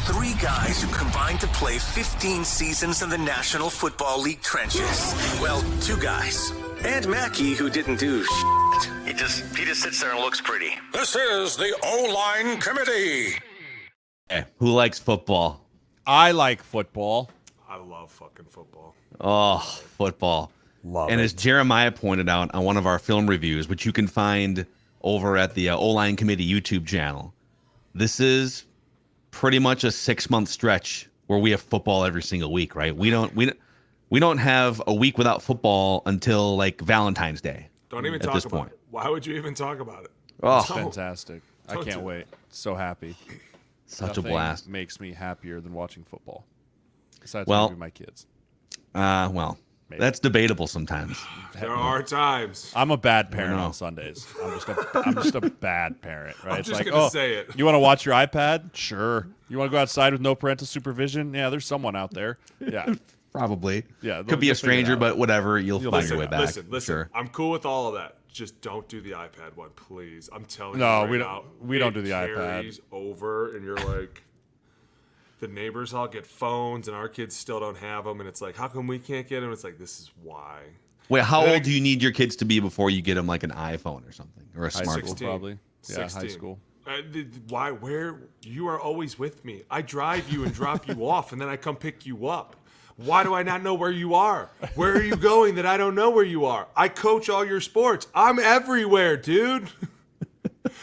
three guys who combined to play 15 seasons in the National Football League trenches. Well, two guys. And Mackey, who didn't do shit. He just sits there and looks pretty. This is the OLine Committee. Hey, who likes football? I like football. I love fucking football. Oh, football. Love and it. as Jeremiah pointed out on one of our film reviews, which you can find over at the OLine Committee YouTube channel, this is pretty much a 6-month stretch where we have football every single week, right? We don't have a week without football until like Valentine's Day. Don't even talk about it. Why would you even talk about it? Oh, Fantastic. I can't wait. So happy. such a Nothing blast. Makes me happier than watching football. Besides maybe my kids. Well, maybe. That's debatable sometimes. There are times. I'm a bad parent on Sundays. I'm just a bad parent, right? I'm It's just like, gonna say it. You want to watch your iPad? Sure. You want to go outside with no parental supervision? Yeah, there's someone out there. Yeah. Probably. Yeah. Could be a stranger, but whatever. You'll find your way back. Listen. Sure. I'm cool with all of that. Just don't do the iPad one, please. I'm telling you. No, right we don't do the iPad. iPad. Carries over, and you're like, the neighbors all get phones, and our kids still don't have them, and it's like, how come we can't get them? It's like, this is why. Wait, how old do you need your kids to be before you get them like an iPhone or something, or a High smart school, probably. Yeah, 16. high school. Why? Where? You are always with me. I drive you and drop you off, and then I come pick you up. Why do I not know where you are? Where are you going that I don't know where you are? I coach all your sports. I'm everywhere, dude.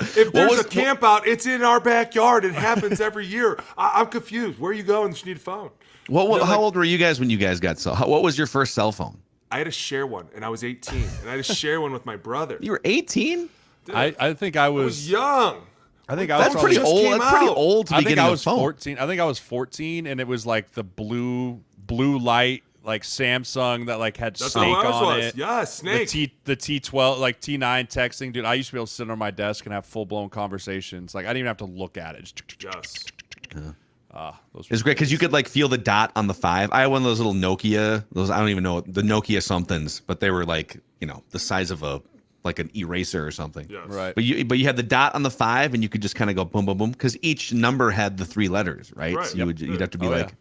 If there's a camp out, it's in our backyard. It happens every year. I'm confused. Where are you going? You need a phone. How old were you guys when you guys got what was your first cell phone? I had to share one, and I was 18, and I had to share one with my brother. You were 18? I think I I was young. I think I was That's pretty old. That's pretty old to be getting a phone. 14. I think I was 14, and it was like the blue light, like Samsung that like had That's Snake what ours on was. it. Yeah, Snake. The T12, like T9 texting, dude. I used to be able to sit on my desk and have full blown conversations. Like I didn't even have to look at it. Yes. It was great because you could like feel the dot on the 5. I had one of those little Nokia, I don't even know, the Nokia somethings, but they were like, the size of like an eraser or something. Yes. Right. But you had the dot on the 5 and you could just kind of go boom, boom, boom because each number had the 3 letters, right? Right. So you'd have to be like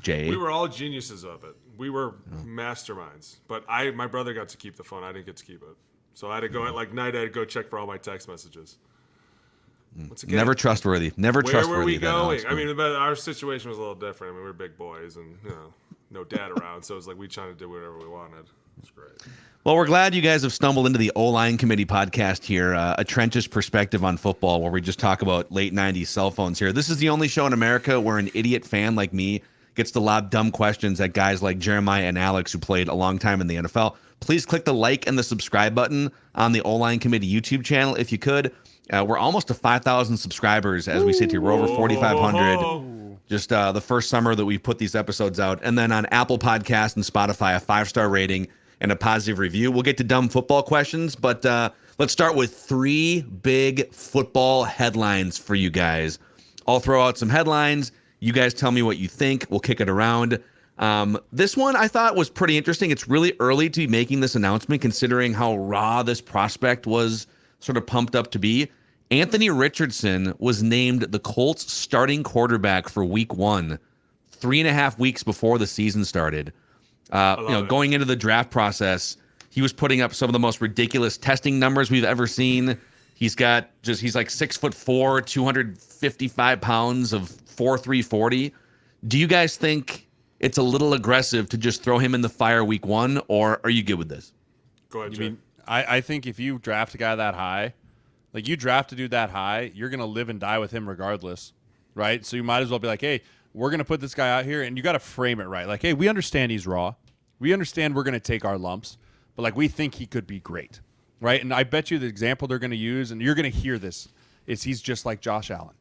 J. We were all geniuses of it. We were masterminds. But my brother got to keep the phone. I didn't get to keep it. So I had to go at like night. I had to go check for all my text messages. Once again, Never trustworthy. Never where trustworthy. were we then, Alex. going? I mean, but our situation was a little different. I mean, we were big boys and no dad around, so it was like we trying to do whatever we wanted. It's great. Well, we're glad you guys have stumbled into the OLine Committee podcast here, a trenches perspective on football, where we just talk about late 90s cell phones here. This is the only show in America where an idiot fan like me gets to lob dumb questions at guys like Jeremiah and Alex who played a long time in the NFL. Please click the like and the subscribe button on the OLine Committee YouTube channel if you could. We're almost to 5,000 subscribers as we sit here. We're over 4,500. Just the first summer that we put these episodes out. And then on Apple Podcasts and Spotify, a 5-star rating and a positive review. We'll get to dumb football questions, but let's start with 3 big football headlines for you guys. I'll throw out some headlines. You guys tell me what you think. We'll kick it around. This one I thought was pretty interesting. It's really early to be making this announcement considering how raw this prospect was sort of pumped up to be. Anthony Richardson was named the Colts starting quarterback for week 1, 3.5 weeks before the season started. Going into the draft process, he was putting up some of the most ridiculous testing numbers we've ever seen. He's like 6'4", 255 pounds of 4.3 40. Do you guys think it's a little aggressive to just throw him in the fire week 1, or are you good with this? Go ahead, You Jay. mean I think if you draft a guy that high, like you draft a dude that high, you're gonna live and die with him regardless, right? So you might as well be like, hey, we're gonna put this guy out here, and you got to frame it right. Like, hey, we understand he's raw, we understand we're gonna take our lumps, but like we think he could be great, right? And I bet you the example they're gonna use, and you're gonna hear this, is he's just like Josh Allen.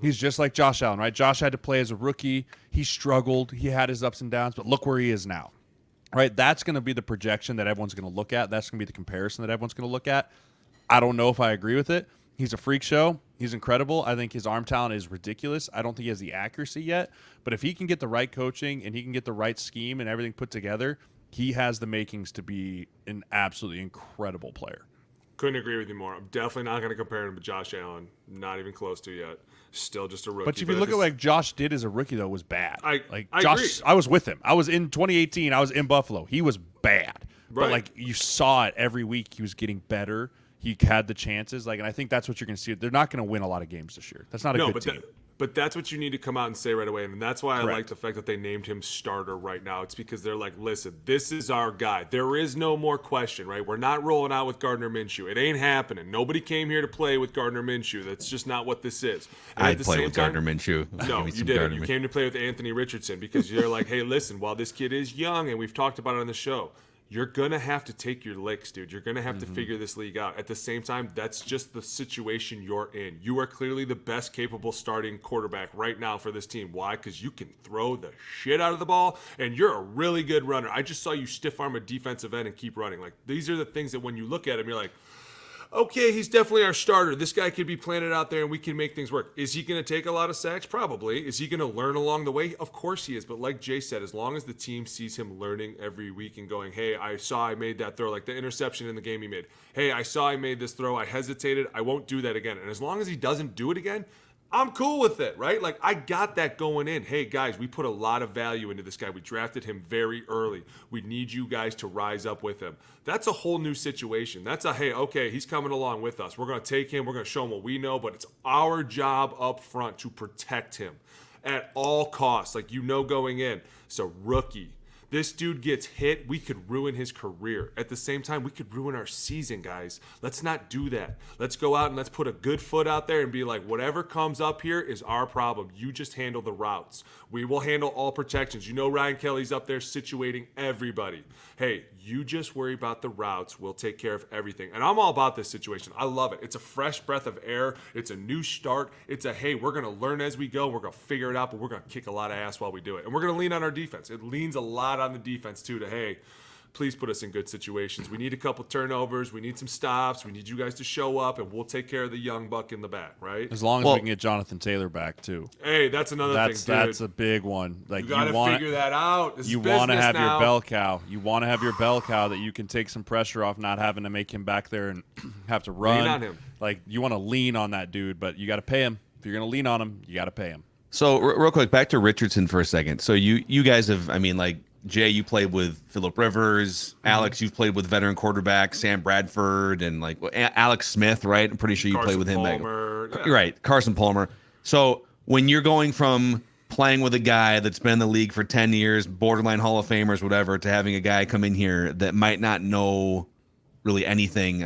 He's just like Josh Allen, right? Josh had to play as a rookie. He struggled. He had his ups and downs, but look where he is now. Right, that's going to be the projection that everyone's going to look at. That's going to be the comparison that everyone's going to look at. I don't know if I agree with it. He's a freak show. He's incredible. I think his arm talent is ridiculous. I don't think he has the accuracy yet. But if he can get the right coaching and he can get the right scheme and everything put together, he has the makings to be an absolutely incredible player. Couldn't agree with you more. I'm definitely not going to compare him to Josh Allen. Not even close to yet. Still just a rookie. But if you look at what Josh did as a rookie, though, was bad. I Josh, agree. I was with him. I was in 2018. I was in Buffalo. He was bad. Right. But, you saw it every week. He was getting better. He had the chances. And I think that's what you're going to see. They're not going to win a lot of games this year. That's not a good team. But that's what you need to come out and say right away. And that's why Correct. I like the fact that they named him starter right now. It's because they're like, listen, this is our guy. There is no more question, right? We're not rolling out with Gardner Minshew. It ain't happening. Nobody came here to play with Gardner Minshew. That's just not what this is. And I'd play with Gardner Minshew. No, you didn't. You came to play with Anthony Richardson because you're like, hey, listen, while this kid is young, and we've talked about it on the show, you're going to have to take your licks, dude. You're going to have to figure this league out. At the same time, that's just the situation you're in. You are clearly the best capable starting quarterback right now for this team. Why? Because you can throw the shit out of the ball, and you're a really good runner. I just saw you stiff arm a defensive end and keep running. Like, these are the things that when you look at him, you're like, okay, he's definitely our starter. This guy could be planted out there and we can make things work. Is he going to take a lot of sacks? Probably. Is he going to learn along the way? Of course he is. But like Jay said, as long as the team sees him learning every week and going, hey, I saw I made that throw, like the interception in the game he made. Hey, I saw I made this throw. I hesitated. I won't do that again. And as long as he doesn't do it again, I'm cool with it, right? Like, I got that going in. Hey, guys, we put a lot of value into this guy. We drafted him very early. We need you guys to rise up with him. That's a whole new situation. That's a, hey, okay, he's coming along with us. We're going to take him. We're going to show him what we know, but it's our job up front to protect him at all costs, like going in. It's a rookie. This dude gets hit, we could ruin his career. At the same time, we could ruin our season, guys. Let's not do that. Let's go out and let's put a good foot out there and be like, whatever comes up here is our problem. You just handle the routes. We will handle all protections. Ryan Kelly's up there situating everybody. Hey, you just worry about the routes. We'll take care of everything. And I'm all about this situation. I love it. It's a fresh breath of air. It's a new start. It's a, hey, we're going to learn as we go. We're going to figure it out, but we're going to kick a lot of ass while we do it. And we're going to lean on our defense. It leans a lot on the defense too to, hey, please put us in good situations. We need a couple turnovers. We need some stops. We need you guys to show up, and we'll take care of the young buck in the back, right? As long as we can get Jonathan Taylor back too. Hey, that's another thing, dude. That's a big one. Like, you got to figure that out. You want to have your bell cow. You want to have your bell cow that you can take some pressure off, not having to make him back there and have to run. Lean on him. Like, you want to lean on that dude, but you got to pay him. If you're going to lean on him, you got to pay him. So real quick, back to Richardson for a second. So you guys have, Jay, you played with Phillip Rivers. Alex, you've played with veteran quarterback Sam Bradford and Alex Smith, right? I'm pretty sure you played with him. Palmer, yeah. Right, Carson Palmer. So when you're going from playing with a guy that's been in the league for 10 years, borderline Hall of Famers, whatever, to having a guy come in here that might not know really anything.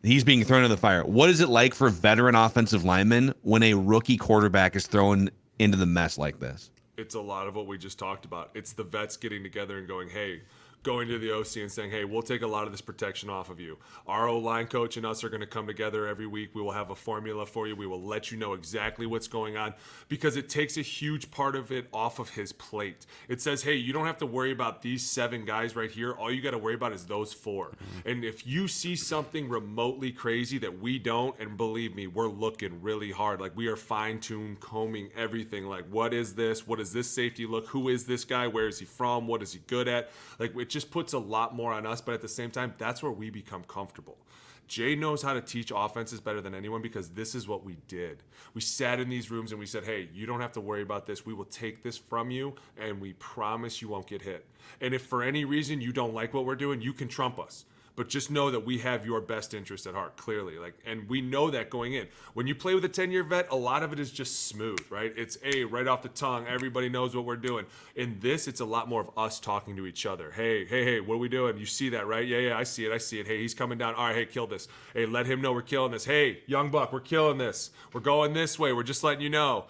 He's being thrown into the fire. What is it like for veteran offensive linemen when a rookie quarterback is thrown into the mess like this? It's a lot of what we just talked about. It's the vets getting together and going, hey, going to the OC and saying, hey, we'll take a lot of this protection off of you. Our O-line coach and us are going to come together every week. We will have a formula for you. We will let you know exactly what's going on because it takes a huge part of it off of his plate. It says, hey, you don't have to worry about these 7 guys right here. All you got to worry about is those 4. And if you see something remotely crazy that we don't, and believe me, we're looking really hard. Like, we are fine-tuned, combing everything. Like, what is this? What does this safety look? Who is this guy? Where is he from? What is he good at? Like, it just puts a lot more on us, but at the same time, that's where we become comfortable. Jay knows how to teach offenses better than anyone because this is what we did. We sat in these rooms and we said, hey, you don't have to worry about this. We will take this from you, and we promise you won't get hit. And if for any reason you don't like what we're doing, you can trump us. But just know that we have your best interest at heart, clearly. And we know that going in. When you play with a 10-year vet, a lot of it is just smooth, right? It's right off the tongue. Everybody knows what we're doing. In this, it's a lot more of us talking to each other. Hey, what are we doing? You see that, right? Yeah, I see it. Hey, he's coming down. All right, hey, kill this. Hey, let him know we're killing this. Hey, young buck, we're killing this. We're going this way. We're just letting you know.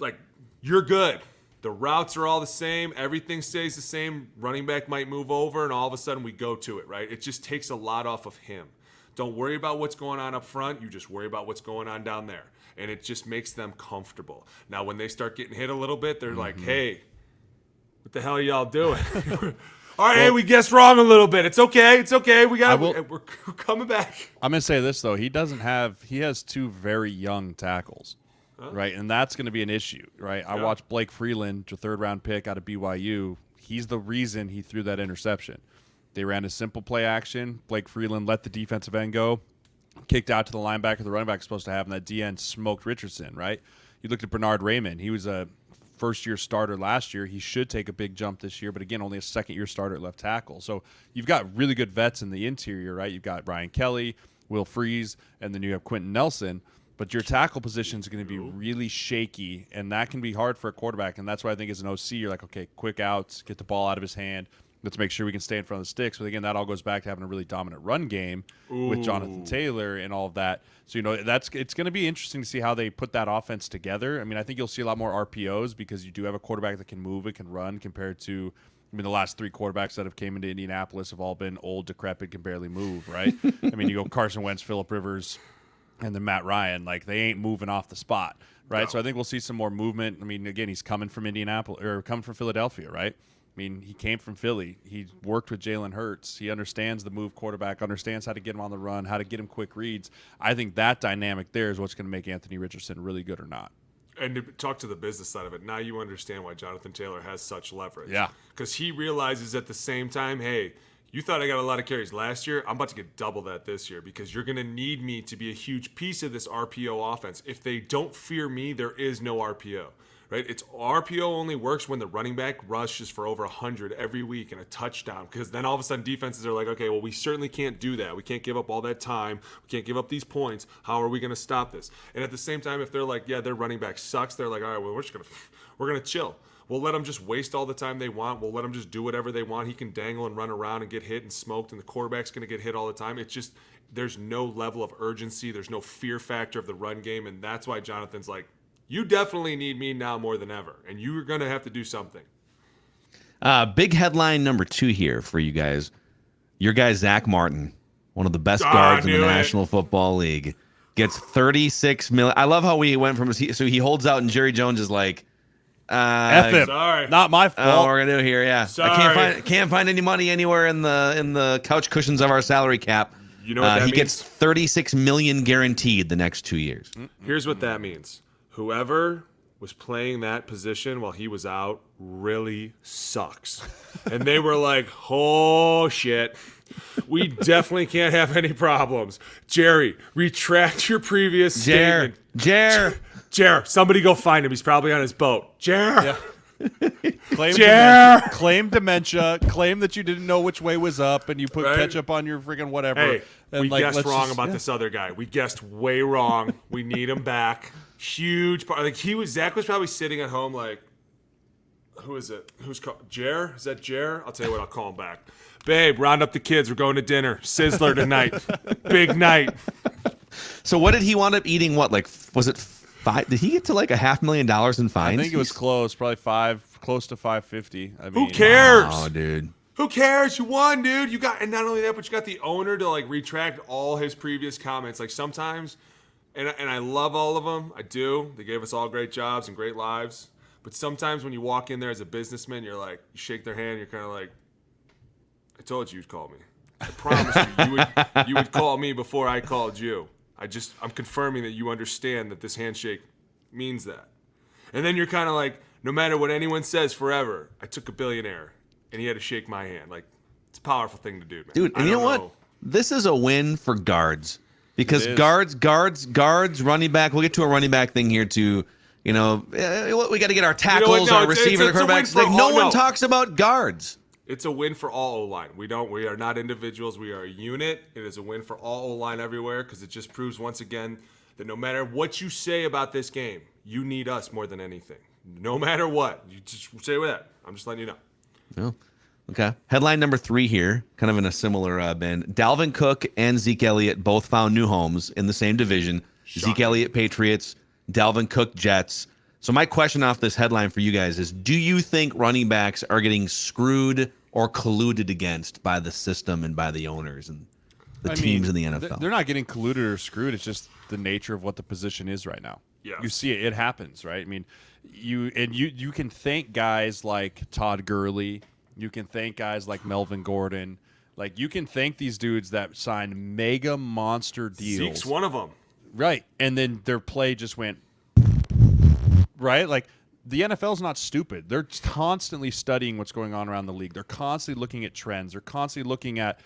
Like, you're good. The routes are all the same. Everything stays the same. Running back might move over, and all of a sudden we go to it, right? It just takes a lot off of him. Don't worry about what's going on up front. You just worry about what's going on down there. And it just makes them comfortable. Now, when they start getting hit a little bit, they're like, hey, what the hell are y'all doing? All right, hey, we guessed wrong a little bit. It's okay. We're coming back. I'm going to say this, though. He has 2 very young tackles. Right, and that's going to be an issue, right? I watched Blake Freeland, your 3rd-round pick out of BYU. He's the reason he threw that interception. They ran a simple play action. Blake Freeland let the defensive end go, kicked out to the linebacker the running back is supposed to have, and that D end smoked Richardson, right? You looked at Bernard Raymond. He was a first-year starter last year. He should take a big jump this year, but again, only a second-year starter at left tackle. So you've got really good vets in the interior, right? You've got Ryan Kelly, Will Freeze, and then you have Quentin Nelson. But your tackle position is going to be really shaky, and that can be hard for a quarterback. And that's why I think as an OC, you're like, okay, quick outs, get the ball out of his hand. Let's make sure we can stay in front of the sticks. But again, that all goes back to having a really dominant run game with Jonathan Taylor and all of that. So, it's going to be interesting to see how they put that offense together. I mean, I think you'll see a lot more RPOs because you do have a quarterback that can move and can run compared to, the last 3 quarterbacks that have came into Indianapolis have all been old, decrepit, can barely move, right? I mean, you go Carson Wentz, Phillip Rivers, and then Matt Ryan, like they ain't moving off the spot, right? No. So I think we'll see some more movement. I mean, again, he's coming from Indianapolis or coming from Philadelphia, right? I mean, he came from Philly. He worked with Jalen Hurts. He understands the move quarterback, understands how to get him on the run, how to get him quick reads. I think that dynamic there is what's going to make Anthony Richardson really good or not. And to talk to the business side of it, now you understand why Jonathan Taylor has such leverage. Yeah. Because he realizes at the same time, hey, you thought I got a lot of carries last year. I'm about to get double that this year because you're going to need me to be a huge piece of this RPO offense. If they don't fear me, there is no RPO, right? It's RPO only works when the running back rushes for over 100 every week and a touchdown because then all of a sudden defenses are like, okay, well, we certainly can't do that. We can't give up all that time. We can't give up these points. How are we going to stop this? And at the same time, if they're like, yeah, their running back sucks, they're like, all right, well, we're going to chill. We'll let them just waste all the time they want. We'll let them just do whatever they want. He can dangle and run around and get hit and smoked, and the quarterback's going to get hit all the time. It's just there's no level of urgency. There's no fear factor of the run game, and that's why Jonathan's like, you definitely need me now more than ever, and you're going to have to do something. Big headline number 2 here for you guys. Your guy, Zack Martin, one of the best guards in the National Football League, gets $36 million. I love how we went from so he holds out, and Jerry Jones is like, F him. Sorry. Not my fault. Oh, we're gonna do here, yeah. Sorry. I can't find any money anywhere in the couch cushions of our salary cap. You know what that he means? gets $36 million guaranteed the next 2 years. Here's what that means. Whoever was playing that position while he was out really sucks. And they were like, oh, shit. We definitely can't have any problems. Jerry, retract your previous statement. Jer, somebody go find him. He's probably on his boat. Jer. Yeah. Claim dementia. Claim that you didn't know which way was up and you put ketchup on your freaking whatever. Hey, and we guessed wrong about this other guy. We guessed way wrong. We need him back. Huge part. Like Zach was probably sitting at home like, who is it? Who's called? Jer? Is that Jer? I'll tell you what. I'll call him back. Babe, round up the kids. We're going to dinner. Sizzler tonight. Big night. So what did he wind up eating? What, like, was it 5? Did he get to like $500,000 in fines? I think it was close. Probably close to 550. I mean, who cares? Oh, dude. Who cares? You won, dude. You got, and not only that, but you got the owner to like retract all his previous comments. Like sometimes, and I love all of them. I do. They gave us all great jobs and great lives. But sometimes when you walk in there as a businessman, you're like, you shake their hand. You're kind of like, I told you you'd call me. I promised you would call me before I called you. I'm confirming that you understand that this handshake means that. And then you're kind of like, no matter what anyone says forever, I took a billionaire and he had to shake my hand. Like, it's a powerful thing to do, man. Dude, and you know what? This is a win for guards. Because guards, running back, we'll get to a running back thing here too. We got to get our tackles, our receivers, our quarterbacks. Like, no one talks about guards. It's a win for all O-line. We are not individuals. We are a unit. It is a win for all O-line everywhere because it just proves once again that no matter what you say about this game, you need us more than anything. No matter what. You just say that. I'm just letting you know. No. Okay. Headline number 3 here, kind of in a similar bend. Dalvin Cook and Zeke Elliott both found new homes in the same division. Shocking. Zeke Elliott, Patriots. Dalvin Cook, Jets. So my question off this headline for you guys is, do you think running backs are getting screwed or colluded against by the system and by the owners and the teams in the NFL? They're not getting colluded or screwed. It's just the nature of what the position is right now. Yes. You see it. It happens, right? I mean, you can thank guys like Todd Gurley. You can thank guys like Melvin Gordon. Like, you can thank these dudes that signed mega monster deals. Zeke's one of them. Right. And then their play just went, right? Like, the NFL's not stupid. They're constantly studying what's going on around the league. They're constantly looking at trends. They're constantly looking at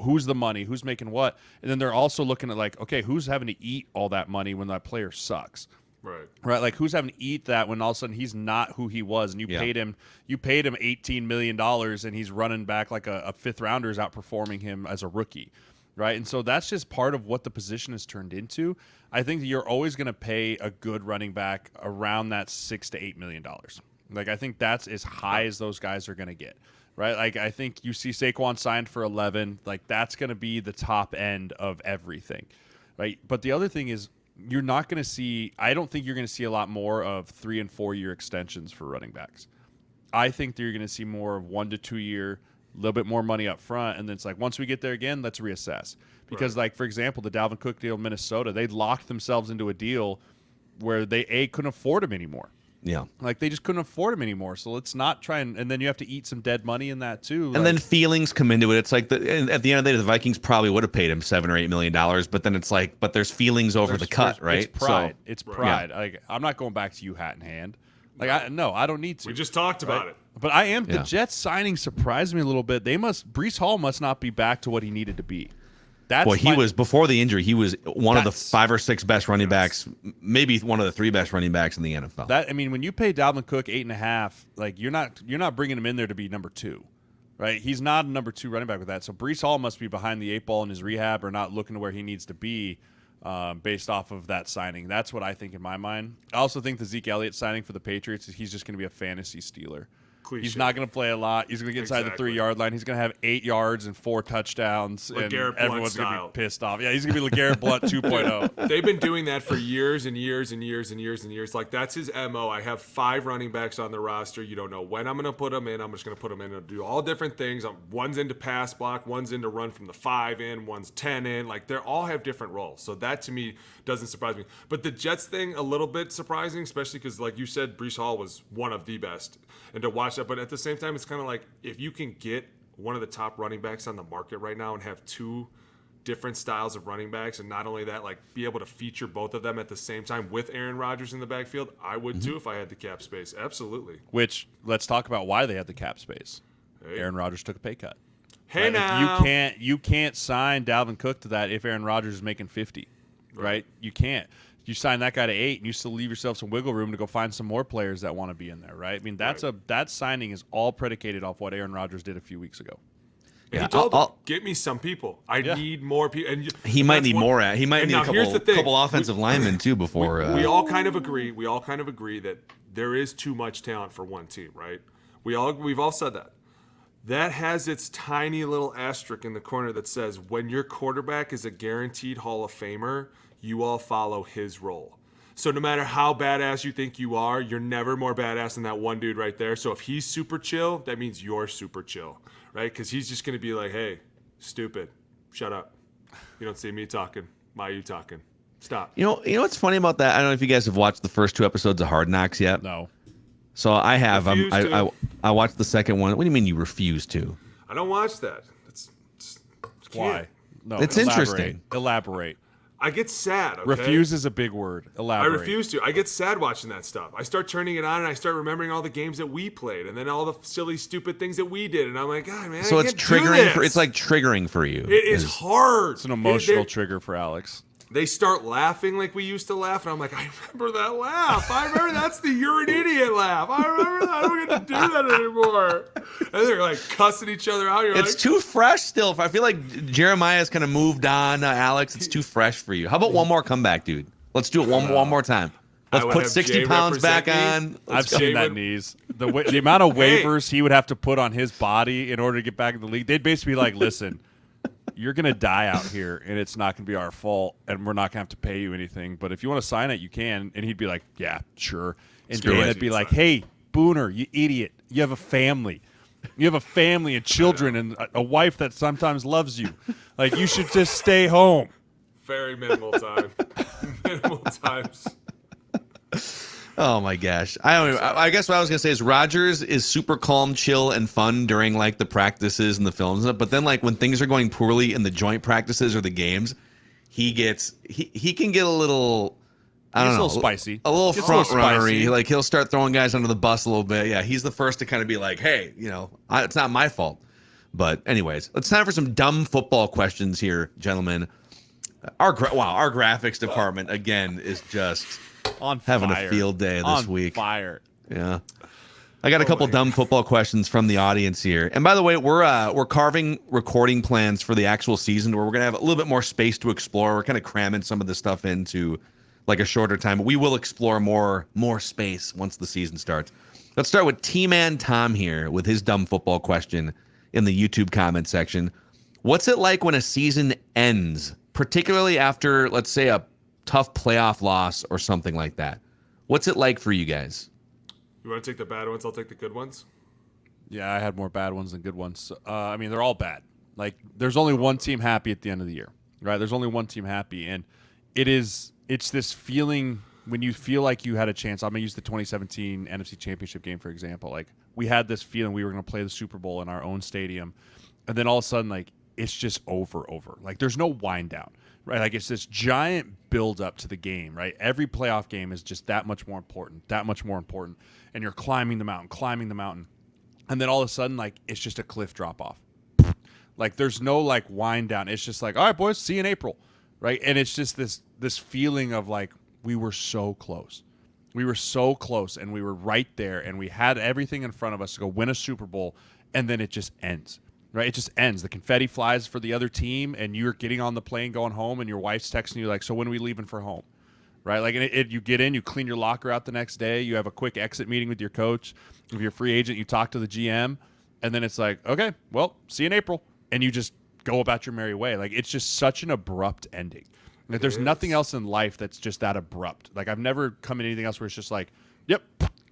who's the money, who's making what. And then they're also looking at, like, okay, who's having to eat all that money when that player sucks? Right, like who's having to eat that when all of a sudden he's not who he was, and you paid him $18 million, and he's running back like a fifth rounder is outperforming him as a rookie, right? And so that's just part of what the position has turned into. I think that you're always going to pay a good running back around that $6 to $8 million. Like I think that's as high as those guys are going to get, right? Like I think you see Saquon signed for 11, like that's going to be the top end of everything, right? But the other thing is, you're not going to see – I don't think you're going to see a lot more of 3 and 4 year extensions for running backs. I think that you're going to see more of 1 to 2 year, a little bit more money up front, and then it's like once we get there again, let's reassess. Because, like, for example, the Dalvin Cook deal in Minnesota, they locked themselves into a deal where they couldn't afford him anymore. Yeah. Like, they just couldn't afford him anymore. So let's not try and then you have to eat some dead money in that, too. And then feelings come into it. It's like at the end of the day, the Vikings probably would have paid him $7 or $8 million, but then it's like, but there's feelings over the cut, right? It's pride. So, it's pride. Yeah. Like, I'm not going back to you hat in hand. Like, I don't need to. We just talked about it. But I am. The Jets signing surprised me a little bit. Breece Hall must not be back to what he needed to be. He was before the injury. He was one of the 5 or 6 best running backs, maybe one of the 3 best running backs in the NFL. When you pay Dalvin Cook 8.5, like you're not bringing him in there to be number 2, right? He's not a number 2 running back with that. So Breece Hall must be behind the 8 ball in his rehab or not looking to where he needs to be, based off of that signing. That's what I think in my mind. I also think the Zeke Elliott signing for the Patriots, he's just going to be a fantasy stealer. Cliche. He's not going to play a lot. He's going to get inside the 3-yard line. He's going to have 8 yards and 4 touchdowns, and everyone's going to be pissed off. Yeah, he's going to be LeGarrette Blount 2.0. They've been doing that for years and years and years and years and years. Like, that's his MO. I have 5 running backs on the roster. You don't know when I'm going to put them in. I'm just going to put them in and do all different things. One's into pass block. One's into run from the 5 in. One's 10 in. Like, they all have different roles. So that, to me, doesn't surprise me. But the Jets thing, a little bit surprising, especially because, like you said, Breece Hall was one of the best. And to watch that, but at the same time, it's kind of like if you can get one of the top running backs on the market right now and have 2 different styles of running backs, and not only that, like be able to feature both of them at the same time with Aaron Rodgers in the backfield, I would too if I had the cap space. Absolutely. Which, let's talk about why they had the cap space. Hey. Aaron Rodgers took a pay cut. Hey, right? now. You can't sign Dalvin Cook to that if Aaron Rodgers is making 50, right? You can't. You sign that guy to 8, and you still leave yourself some wiggle room to go find some more players that want to be in there, right? I mean, that signing is all predicated off what Aaron Rodgers did a few weeks ago. Yeah, he told them, get me some people. I need more people. And he might need more. He might need a couple offensive linemen too before. We all kind of agree. We all kind of agree that there is too much talent for one team, right? We've all said that. That has its tiny little asterisk in the corner that says when your quarterback is a guaranteed Hall of Famer, you all follow his role. So no matter how badass you think you are, you're never more badass than that one dude right there. So if he's super chill, that means you're super chill, right? Because he's just going to be like, hey, stupid, shut up. You don't see me talking. Why are you talking? Stop. You know what's funny about that? I don't know if you guys have watched the first 2 episodes of Hard Knocks yet. No. So I have. I watched the second one. What do you mean you refuse to? I don't watch that. It's why? No, it's interesting. Elaborate. I get sad. Okay? Refuse is a big word. Elaborate. I refuse to. I get sad watching that stuff. I start turning it on and I start remembering all the games that we played and then all the silly, stupid things that we did. And I'm like, God, man, so I it's can't triggering. do this. It's like triggering for you. It is hard. It's an emotional trigger for Alex. They start laughing like we used to laugh, and I'm like, I remember that laugh. I remember that's the "you're an idiot" laugh. I remember that. I don't get to do that anymore. And they're like cussing each other out. It's too fresh still. I feel like Jeremiah's kind of moved on. Alex, it's too fresh for you. How about one more comeback, dude? Let's do it one more time. Let's put 60 pounds back on. I've seen that knees. The amount of waivers he would have to put on his body in order to get back in the league. They'd basically be like, listen, you're going to die out here, and it's not going to be our fault, and we're not going to have to pay you anything. But if you want to sign it, you can. And he'd be like, yeah, sure. And Dan would be like, hey, Booner, you idiot. You have a family. You have a family and children and a wife that sometimes loves you. Like, you should just stay home. Very minimal time. Minimal times. Oh my gosh! I guess what I was gonna say is Rodgers is super calm, chill, and fun during like the practices and the films, but then like when things are going poorly in the joint practices or the games, he can get a little. I don't know, a little spicy, a little front runnery. Like he'll start throwing guys under the bus a little bit. Yeah, he's the first to kind of be like, hey, it's not my fault. But anyways, it's time for some dumb football questions here, gentlemen. Our graphics department again is just On having fire. a field day this week. Fire. Yeah. I got a couple dumb football questions from the audience here. And by the way, we're carving recording plans for the actual season where we're going to have a little bit more space to explore. We're kind of cramming some of this stuff into like a shorter time, but we will explore more space once the season starts. Let's start with T-Man Tom here with his dumb football question in the YouTube comment section. What's it like when a season ends, particularly after, let's say, a tough playoff loss or something like that? What's it like for you guys? You want to take the bad ones? I'll take the good ones. Yeah, I had more bad ones than good ones. I mean, they're all bad. Like, there's only one team happy at the end of the year, right? There's only one team happy, and it's this feeling when you feel like you had a chance. I'm going to use the 2017 NFC Championship game, for example. Like, we had this feeling we were going to play the Super Bowl in our own stadium, and then all of a sudden, like, it's just over. Like, there's no wind down, right? Like, it's this giant build up to the game, right? Every playoff game is just that much more important, and you're climbing the mountain. And then all of a sudden, like, it's just a cliff drop off. Like, there's no, like, wind down. It's just like, all right, boys, see you in April, right? And it's just this feeling of, like, we were so close. We were so close, and we were right there, and we had everything in front of us to go win a Super Bowl, and then it just ends, right? It just ends. The confetti flies for the other team, and you're getting on the plane going home, and your wife's texting you, like, so when are we leaving for home? Right, like you get in, you clean your locker out the next day, you have a quick exit meeting with your coach, if you're a free agent, you talk to the GM, and then it's like, okay, well, see you in April, and you just go about your merry way. Like, it's just such an abrupt ending. Like, there's nothing else in life that's just that abrupt. Like, I've never come in anything else where it's just like, yep,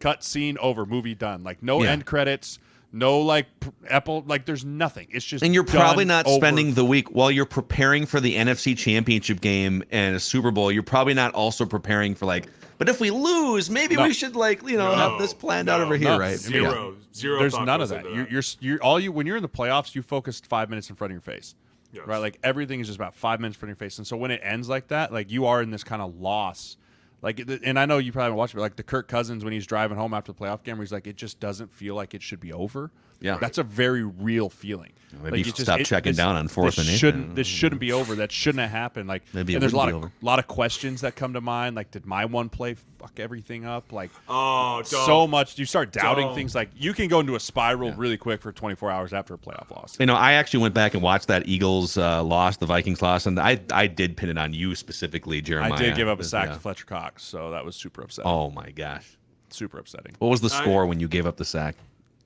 cut, scene, over, movie done. Like, no end credits. No, like, Apple, like, there's nothing. It's just And you're probably done, not over. spending the week while you're preparing for the NFC Championship game and a Super Bowl. You're probably not also preparing for, like, but if we lose, maybe we should, like, have this planned out over here, right? Zero. There's thought none goes of that. into When you're in the playoffs, you focused 5 minutes in front of your face, Yes. right? Like, everything is just about 5 minutes in front of your face. And so when it ends like that, like, you are in this kind of loss. Like, and I know you probably haven't watched it, but like the Kirk Cousins when he's driving home after the playoff game, where he's like, it just doesn't feel like it should be over. Yeah, that's a very real feeling. Maybe like, you stop checking down on fourth and eighth. This shouldn't be over. That shouldn't have happened. Like, maybe and there's a over. lot of questions that come to mind. Like, did my one play fuck everything up? Like, don't. so much. You start doubting things. Like, you can go into a spiral really quick for 24 hours after a playoff loss. I actually went back and watched that Eagles loss, the Vikings loss, and I did pin it on you specifically, Jeremiah. I did give up a sack to Fletcher Cox, so that was super upsetting. Oh my gosh, super upsetting. What was the score when you gave up the sack?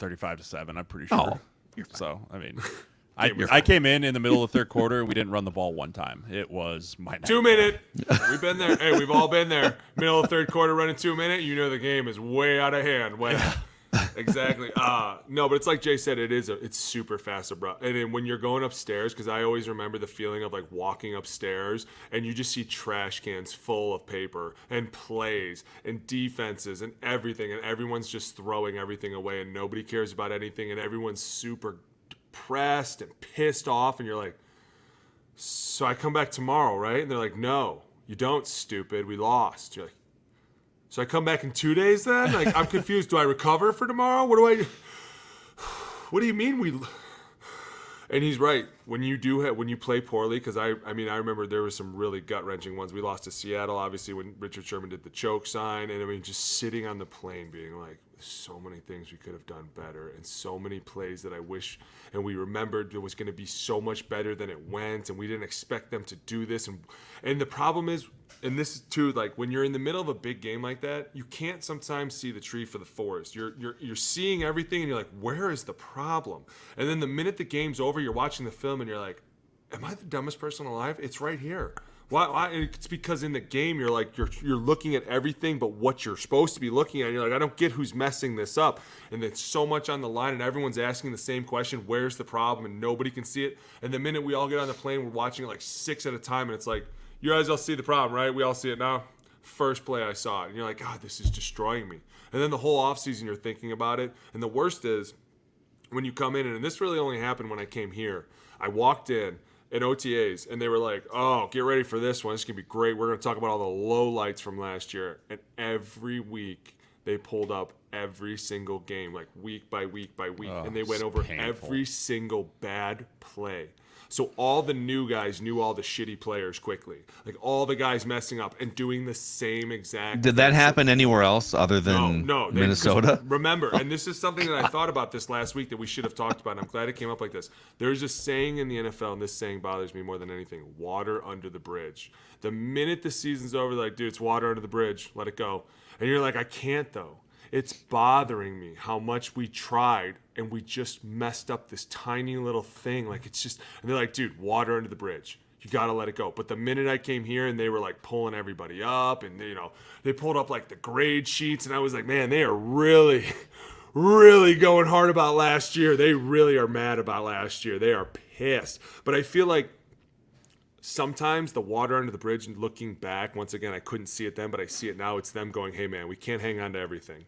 35-7. I'm pretty sure. Oh. So, I mean, I came in the middle of the third quarter. We didn't run the ball one time. It was my night. 2 minute. We've been there. Hey, we've all been there. Middle of third quarter running 2 minute. You know the game is way out of hand. Exactly. No, but it's like Jay said, it's super fast abrupt. And then when you're going upstairs, because I always remember the feeling of like walking upstairs and you just see trash cans full of paper and plays and defenses and everything, and everyone's just throwing everything away and nobody cares about anything and everyone's super depressed and pissed off, and you're like, so I come back tomorrow, right? And they're like, no, you don't, stupid. We lost. You're like, so I come back in 2 days then? Like, I'm confused. Do I recover for tomorrow? What do you mean we? And he's right. When you play poorly, because I remember there were some really gut-wrenching ones. We lost to Seattle, obviously, when Richard Sherman did the choke sign. And I mean, just sitting on the plane being like, so many things we could have done better and so many plays that I wish, and we remembered it was going to be so much better than it went, and we didn't expect them to do this. And the problem is, and this is too, like when you're in the middle of a big game like that, you can't sometimes see the tree for the forest. You're seeing everything and you're like, where is the problem? And then the minute the game's over, you're watching the film and you're like, am I the dumbest person alive? It's right here. Why? It's because in the game you're like you're looking at everything but what you're supposed to be looking at. You're like, I don't get who's messing this up, and it's so much on the line, and everyone's asking the same question: where's the problem? And nobody can see it. And the minute we all get on the plane, we're watching it like 6 at a time, and it's like, you guys all see the problem, right? We all see it now. First play I saw it, and you're like, God, this is destroying me. And then the whole offseason you're thinking about it, and the worst is when you come in, and this really only happened when I came here. I walked in OTAs, and they were like, oh, get ready for this one. It's going to be great. We're going to talk about all the low lights from last year. And every week they pulled up every single game, like week by week by week, Oh, and they went over painful. every single bad play. So all the new guys knew all the shitty players quickly. Like all the guys messing up and doing the same exact Did that thing. happen anywhere else other than No, Minnesota? Remember, and this is something that I thought about this last week that we should have talked about, and I'm glad it came up like this. There's a saying in the NFL, and this saying bothers me more than anything: water under the bridge. The minute the season's over, they're like, dude, it's water under the bridge. Let it go. And you're like, I can't, though. It's bothering me how much we tried and we just messed up this tiny little thing. Like, it's just, and they're like, dude, water under the bridge. You got to let it go. But the minute I came here and they were like pulling everybody up and, they pulled up like the grade sheets, and I was like, man, they are really, really going hard about last year. They really are mad about last year. They are pissed. But I feel like sometimes the water under the bridge, and looking back, once again, I couldn't see it then, but I see it now. It's them going, hey, man, we can't hang on to everything.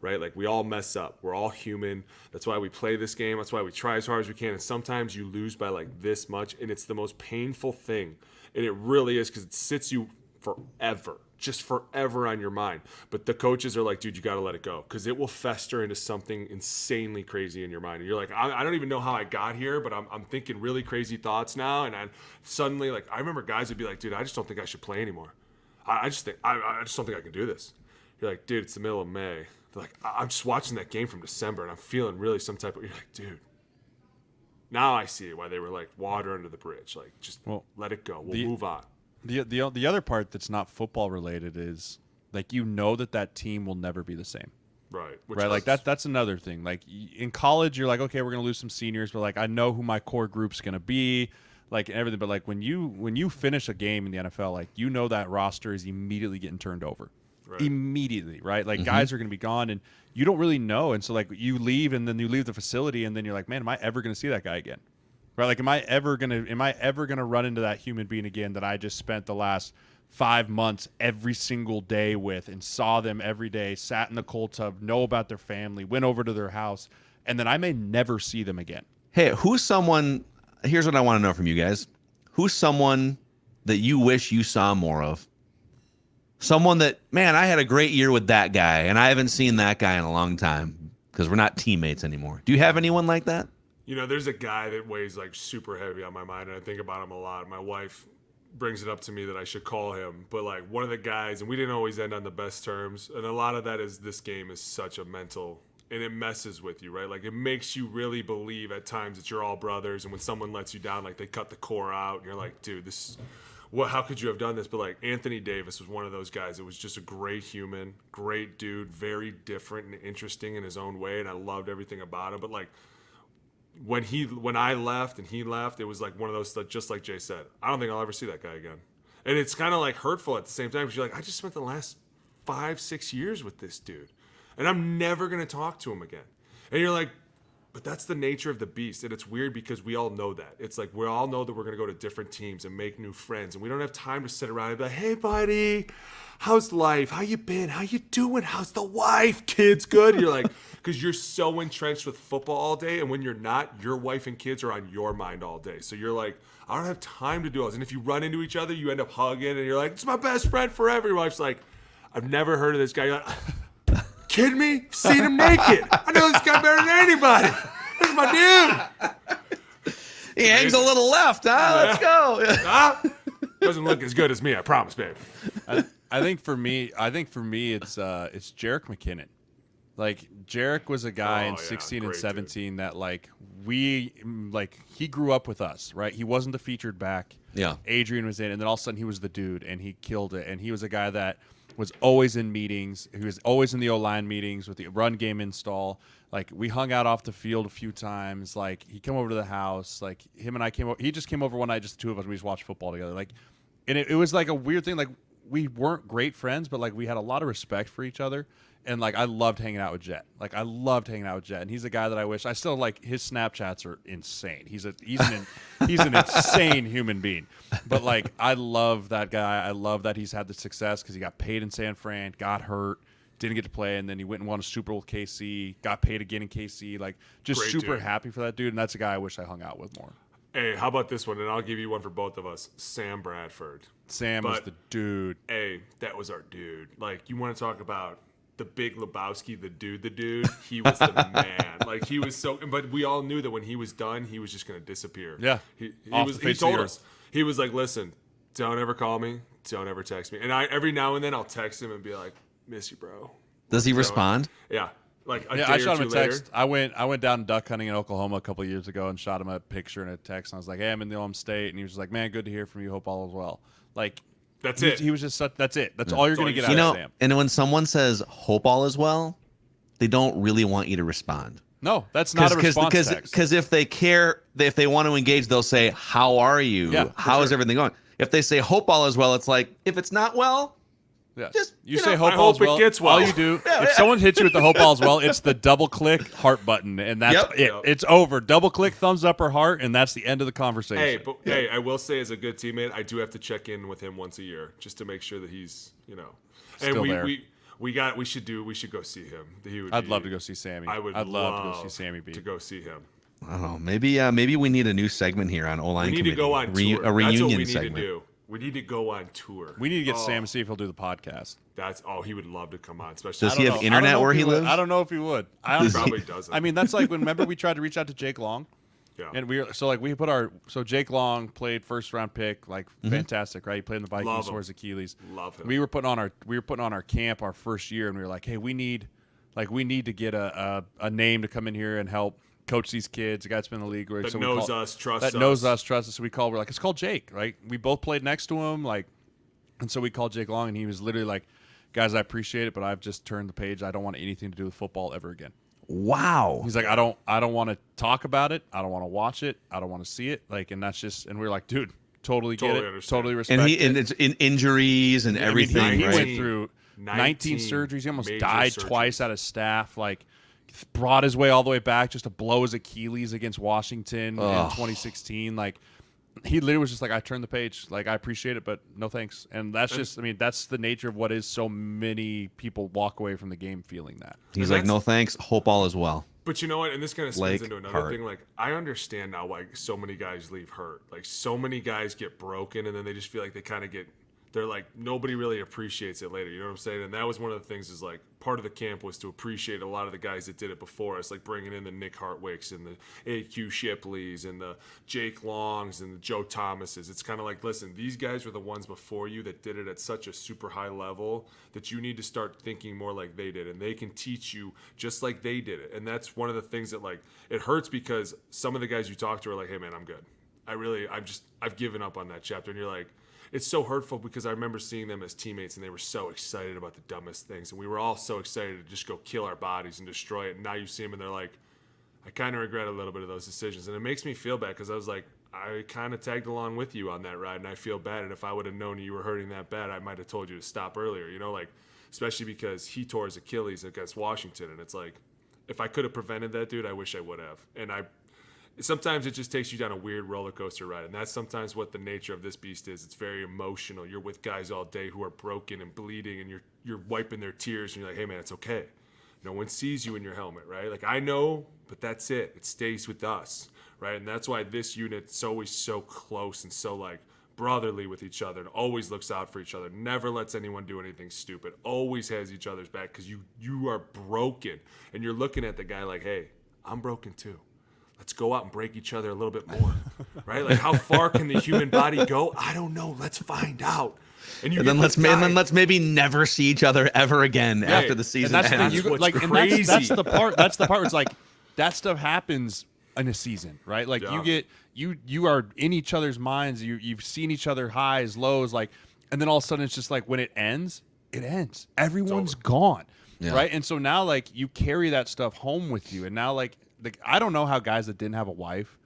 Right? Like, we all mess up. We're all human. That's why we play this game. That's why we try as hard as we can. And sometimes you lose by like this much, and it's the most painful thing. And it really is, because it sits you forever, just forever on your mind. But the coaches are like, dude, you got to let it go, because it will fester into something insanely crazy in your mind. And you're like, I don't even know how I got here, but I'm thinking really crazy thoughts now. And suddenly, like, I remember guys would be like, dude, I just don't think I should play anymore. I just don't think I can do this. You're like, dude, it's the middle of May. They're like, I'm just watching that game from December, and I'm feeling really some type of. You're like, dude. Now I see why they were like water under the bridge. Like, just let it go. We'll move on. The other part that's not football related is, like, that team will never be the same. Right. Right. Like that's another thing. Like, in college, you're like, okay, we're gonna lose some seniors, but like, I know who my core group's gonna be, like, and everything. But like, when you finish a game in the NFL, like, that roster is immediately getting turned over. Right. Immediately, right? Like, guys are going to be gone, and you don't really know. And so, like, you leave, and then you leave the facility, and then you're like, man, am I ever going to see that guy again? Right? Like, am I ever gonna run into that human being again that I just spent the last 5 months every single day with, and saw them every day, sat in the cold tub, know about their family, went over to their house, and then I may never see them again. Hey, here's what I want to know from you guys. Who's someone that you wish you saw more of? Someone that, man, I had a great year with that guy, and I haven't seen that guy in a long time because we're not teammates anymore. Do you have anyone like that? There's a guy that weighs like super heavy on my mind, and I think about him a lot. My wife brings it up to me that I should call him, but like, one of the guys, and we didn't always end on the best terms, and a lot of that is this game is such a mental, and it messes with you, right? Like, it makes you really believe at times that you're all brothers, and when someone lets you down, like, they cut the core out, and you're like, dude, this. How could you have done this? But like, Anthony Davis was one of those guys. It was just a great human, great dude, very different and interesting in his own way, and I loved everything about him. But like, when I left and he left, it was like one of those, just like Jay said, I don't think I'll ever see that guy again. And it's kind of like hurtful at the same time, because you're like, I just spent the last 5-6 years with this dude, and I'm never gonna talk to him again. And you're like, but that's the nature of the beast. And it's weird because we all know that. It's like, we all know that we're going to go to different teams and make new friends. And we don't have time to sit around and be like, hey, buddy, how's life? How you been? How you doing? How's the wife? Kids good? You're like, because you're so entrenched with football all day. And when you're not, your wife and kids are on your mind all day. So you're like, I don't have time to do all this. And if you run into each other, you end up hugging. And you're like, it's my best friend forever. Your wife's like, I've never heard of this guy. You're like, kidding me? Seen him naked. I know this guy better than anybody. This is my dude. He hangs a little left, huh? Let's go. Doesn't look as good as me, I promise, babe. I think for me, it's Jerick McKinnon. Like, Jerick was a guy in 16 and 17 that he grew up with us, right? He wasn't the featured back. Yeah. Adrian was in, and then all of a sudden he was the dude, and he killed it. And he was a guy that was always in meetings. He was always in the OLine meetings with the run game install. Like, we hung out off the field a few times. Like, he came over to the house. Like, him and I came over. He just came over one night, just the two of us. We just watched football together. Like, and it was like a weird thing. Like, we weren't great friends, but like, we had a lot of respect for each other. And like, I loved hanging out with Jet. Like, I loved hanging out with Jet. And he's a guy that I still like. His Snapchats are insane. He's an insane human being. But like, I love that guy. I love that he's had the success because he got paid in San Fran, got hurt, didn't get to play, and then he went and won a Super Bowl with KC, got paid again in KC. Like, just Great super dude. happy for that dude. And that's a guy I wish I hung out with more. Hey, how about this one? And I'll give you one for both of us. Sam Bradford. Sam was the dude. Hey, that was our dude. Like, you want to talk about the Big Lebowski, the dude, he was the man. Like he was so, but we all knew that when he was done, he was just going to disappear. Yeah. He He told us, he was like, listen, don't ever call me. Don't ever text me. And every now and then I'll text him and be like, miss you, bro. Does he respond? Yeah. Like a day I shot or him a two text. later. I went down duck hunting in Oklahoma a couple of years ago and shot him a picture and a text. And I was like, hey, I'm in the home state. And he was just like, man, good to hear from you. Hope all is well. Like, That's it. He was just such, that's it. That's all you're going to get out You know, of Sam. and when someone says "hope all is well," they don't really want you to respond. No, that's not a response text. Because if they care, if they want to engage, they'll say, "How are you? Yeah, How is everything going?" If they say "hope all is well," it's like if it's not well, Yeah. just you you say know, hope I all's hope it well. gets well. All you do, if someone hits you with the hope all's well, it's the double click heart button, and that's Yep. it. Yep. It's over. Double click thumbs up or heart, and that's the end of the conversation. Hey, but hey, I will say as a good teammate, I do have to check in with him once a year just to make sure that he's, and Still there. we should go see him. I'd love to go see Sammy. I'd love to go see Sammy to B. go see him. I don't know. Maybe we need a new segment here on OLine We need Committee. to go on tour. A That's what reunion we need segment. to do. We need to go on tour. We need to get Sam to see if he'll do the podcast. He would love to come on, especially. Does he have internet where he lives? I don't know if he would. He probably doesn't. I mean, that's like remember we tried to reach out to Jake Long. Yeah. And Jake Long played first round pick, like fantastic, right? He played in the Vikings, Love him. tore his Achilles. Love him. We were putting on our camp our first year, and we were like, hey, we need to get a name to come in here and help coach these kids. A guy that's been in the league, right? That So knows us, trusts us. that knows us, trusts us. So we're like, it's called Jake, right? We both played next to him, like, and so we called Jake Long, and he was literally like, guys, I appreciate it, but I've just turned the page. I don't want anything to do with football ever again. Wow. He's like, I don't want to talk about it. I don't want to watch it. I don't want to see it. Like, and that's just, and we're like, dude, totally get Totally it. understand. Totally respect it. And it's in injuries and everything, I mean, he right? went through 19 surgeries. He almost died surgeries. twice out of staff. Like, brought his way all the way back just to blow his Achilles against Washington in 2016. Like, he literally was just like, I turned the page. Like, I appreciate it, but no thanks. And that's just, I mean, that's the nature of what is so many people walk away from the game feeling that. He's like, no thanks. Hope all is well. But you know what? And this kind of spins Blake into another Hart. thing. Like, I understand now why so many guys leave hurt. Like, so many guys get broken, and then they just feel like they're like, nobody really appreciates it later. You know what I'm saying? And that was one of the things is like, part of the camp was to appreciate a lot of the guys that did it before us, like bringing in the Nick Hartwicks and the AQ Shipleys and the Jake Longs and the Joe Thomases. It's kind of like, listen, these guys were the ones before you that did it at such a super high level that you need to start thinking more like they did, and they can teach you just like they did it. And that's one of the things that, like, it hurts because some of the guys you talk to are like, hey man, I'm good. I've given up on that chapter. And you're like, it's so hurtful because I remember seeing them as teammates and they were so excited about the dumbest things. And we were all so excited to just go kill our bodies and destroy it. And now you see them and they're like, I kind of regret a little bit of those decisions. And it makes me feel bad because I was like, I kind of tagged along with you on that ride and I feel bad. And if I would have known you were hurting that bad, I might have told you to stop earlier, like, especially because he tore his Achilles against Washington. And it's like, if I could have prevented that, dude, I wish I would have. And sometimes it just takes you down a weird roller coaster ride, and that's sometimes what the nature of this beast is. It's very emotional. You're with guys all day who are broken and bleeding, and you're wiping their tears, and you're like, hey man, it's okay. No one sees you in your helmet, right? Like, I know, but that's it. It stays with us, right? And that's why this unit's always so close and so like brotherly with each other, and always looks out for each other. Never lets anyone do anything stupid. Always has each other's back because you are broken, and you're looking at the guy like, hey, I'm broken too. Let's go out and break each other a little bit more, right? Like, how far can the human body go? I don't know. Let's find out. And then let's maybe never see each other ever again after the season and that's ends. the thing, What's and crazy. that's the part. That's the part where it's like that stuff happens in a season, right? Like you are in each other's minds. You've seen each other highs, lows, like, and then all of a sudden it's just like when it ends, it ends. Everyone's gone, right? And so now like you carry that stuff home with you, and now like I don't know how guys that didn't have a wife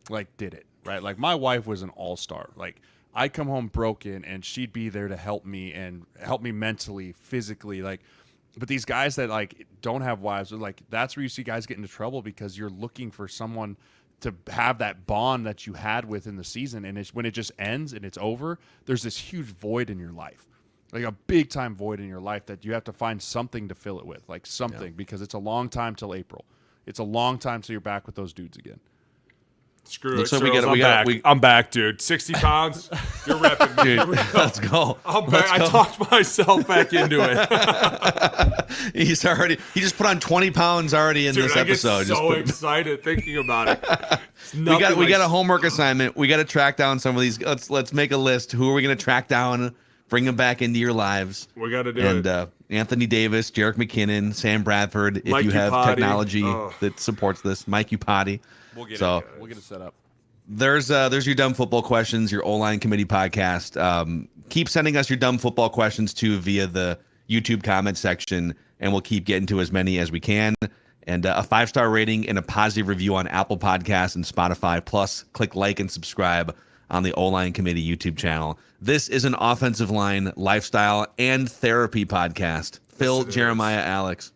like did it, right? Like, my wife was an all-star. Like, I'd come home broken and she'd be there to help me and help me mentally, physically, like. But these guys that like don't have wives, like, that's where you see guys get into trouble because you're looking for someone to have that bond that you had with in the season, and when it just ends and it's over, there's this huge void in your life. Like a big time void in your life that you have to find something to fill it with, like something, because it's a long time till April. It's a long time till you're back with those dudes again. Screw Looks it, like Sirles, I'm back, dude. 60 pounds, you're repping me. Dude, let's go. I'm back. I talked myself back into it. He just put on 20 pounds already in this episode. I get so excited thinking about it. We got a homework assignment. We got to track down some of these. Let's make a list. Who are we going to track down? Bring them back into your lives. We got to do it. And Anthony Davis, Jerick McKinnon, Sam Bradford. If Mike you have Upati. technology that supports this, Mike Upati. We'll get it set up. There's your dumb football questions, your OLine Committee podcast. Keep sending us your dumb football questions too via the YouTube comment section, and we'll keep getting to as many as we can. And a 5-star rating and a positive review on Apple Podcasts and Spotify. Plus, click like and subscribe on the OLine Committee YouTube channel. This is an offensive line lifestyle and therapy podcast. Phil, Jeremiah, Alex.